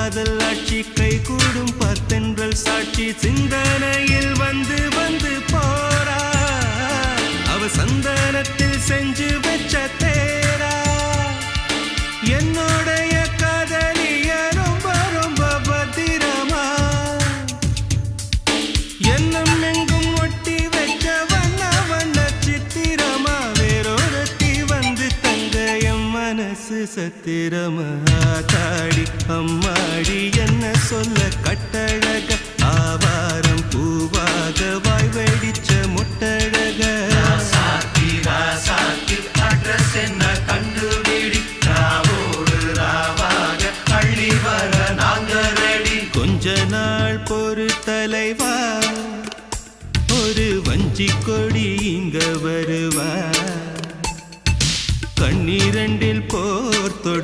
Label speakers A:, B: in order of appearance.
A: காதல் ஆட்சி கை கூடும் பத்தென்றல் சாட்சி சிந்தனையில் வந்து வந்து போறா அவ சந்தனத்தில் செஞ்சு வச்ச தேரா என்னோடைய காதலிய ரொம்ப ரொம்ப பத்திரமா என்னும் எங்கும் ஒட்டி வச்ச வண்ண வண்ண சித்திரமா வேறொருத்தி வந்து தங்க என் மனசு சத்திரமா தாடி அம்மாடி என்ன சொல்ல கட்டழக ஆவாரம் பூவாக வாய் வெடிச்ச முட்டழக
B: அட்ரஸ் என்ன கண்டுபிடி ராவோடு ராவாக அள்ளி வர நாங்க ரெடி
A: கொஞ்ச நாள் பொறு தலைவா ஒரு வஞ்சி கொடி இங்க வருவா கண்ணீரண்டில் போர் தொடு